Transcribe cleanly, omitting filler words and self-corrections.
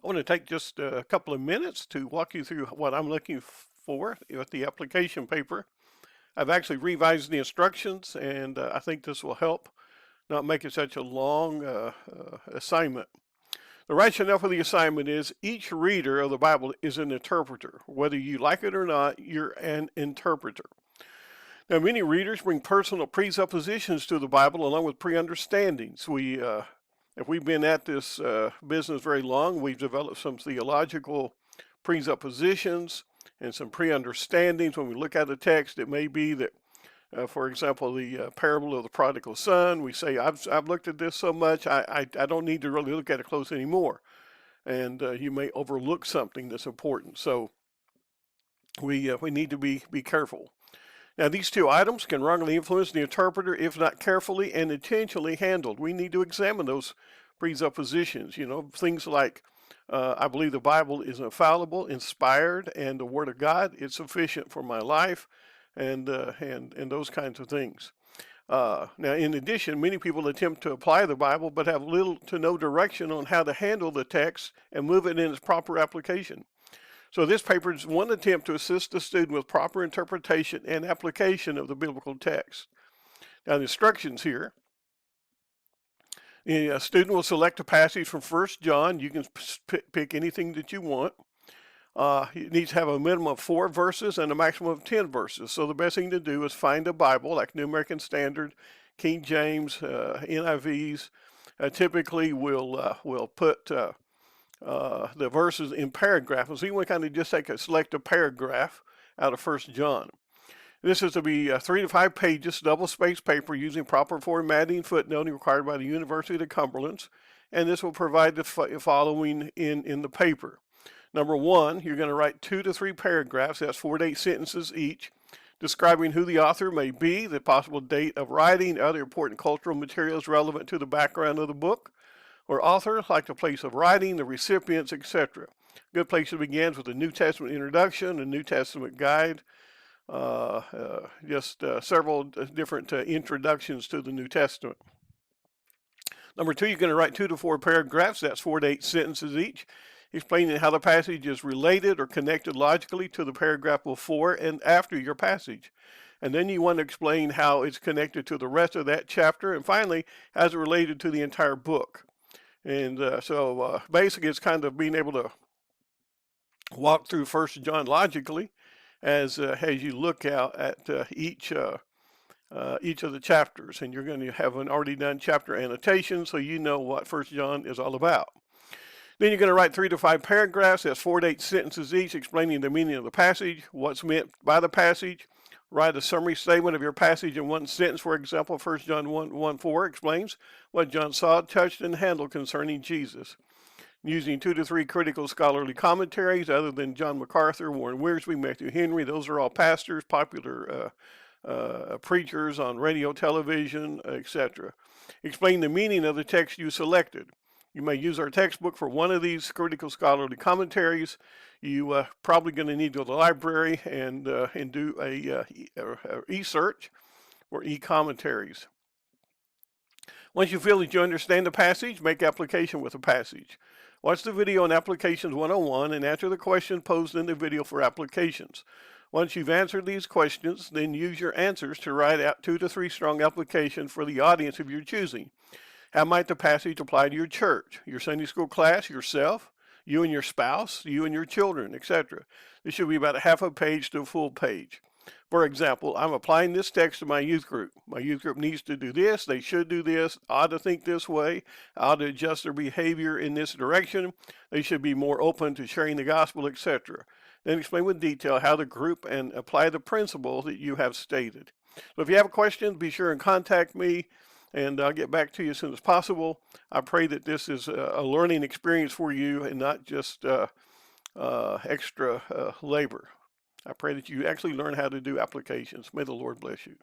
I want to take just a couple of minutes to walk you through what I'm looking for with the application paper. I've actually revised the instructions, and I think this will help not make it such a long assignment. The rationale for the assignment is each reader of the Bible is an interpreter. Whether you like it or not, you're an interpreter. Now, many readers bring personal presuppositions to the Bible along with pre-understandings. If we've been at this business very long, we've developed some theological presuppositions and some pre-understandings. When we look at a text, it may be that, for example, the parable of the prodigal son, we say, I've looked at this so much, I don't need to really look at it close anymore. And you may overlook something that's important. So we need to be careful. Now, these two items can wrongly influence the interpreter if not carefully and intentionally handled. We need to examine those presuppositions. Things like, I believe the Bible is infallible, inspired, and the Word of God is sufficient for my life, and those kinds of things. Now, in addition, many people attempt to apply the Bible but have little to no direction on how to handle the text and move it in its proper application. So this paper is one attempt to assist the student with proper interpretation and application of the biblical text. Now the instructions here, a student will select a passage from 1 John. You can pick anything that you want. It needs to have a minimum of 4 verses and a maximum of 10 verses. So the best thing to do is find a Bible like New American Standard, King James, NIVs. Typically we'll put the verses in paragraphs. And so you want to kind of just select a paragraph out of 1 John. This is to be 3 to 5 pages, double-spaced paper using proper formatting, footnoting required by the University of Cumberland. And this will provide the following in the paper. Number 1, you're going to write 2 to 3 paragraphs, that's 4 to 8 sentences each, describing who the author may be, the possible date of writing, other important cultural materials relevant to the background of the book, or author, like the place of writing, the recipients, etc. Good place to begin with a New Testament introduction, a New Testament guide, several different introductions to the New Testament. Number 2, you're going to write 2 to 4 paragraphs, that's 4 to 8 sentences each, explaining how the passage is related or connected logically to the paragraph before and after your passage. And then you want to explain how it's connected to the rest of that chapter, and finally, as it related to the entire book. And so basically it's kind of being able to walk through 1 John logically as you look out at each of the chapters. And you're going to have an already done chapter annotation so you know what 1 John is all about. Then you're going to write 3 to 5 paragraphs, that's 4 to 8 sentences each, explaining the meaning of the passage, what's meant by the passage. Write a summary statement of your passage in one sentence. For example, 1 John 1:4 explains what John saw, touched, and handled concerning Jesus. Using 2 to 3 critical scholarly commentaries other than John MacArthur, Warren Wiersbe, Matthew Henry. Those are all pastors, popular preachers on radio, television, etc. Explain the meaning of the text you selected. You may use our textbook for one of these critical scholarly commentaries. You probably going to need to go to the library and do a e-search or e-commentaries. Once you feel that you understand the passage, make application with the passage. Watch the video on Applications 101 and answer the questions posed in the video for applications. Once you've answered these questions, then use your answers to write out 2 to 3 strong applications for the audience of your choosing. How might the passage apply to your church, your Sunday school class, yourself, you and your spouse, you and your children, etc.? This should be about a half a page to a full page. For example, I'm applying this text to my youth group. My youth group needs to do this, they should do this, ought to think this way, ought to adjust their behavior in this direction, they should be more open to sharing the gospel, etc. Then explain with detail how to group and apply the principle that you have stated. So if you have a question, be sure and contact me, and I'll get back to you as soon as possible. I pray that this is a learning experience for you and not just extra labor. I pray that you actually learn how to do applications. May the Lord bless you.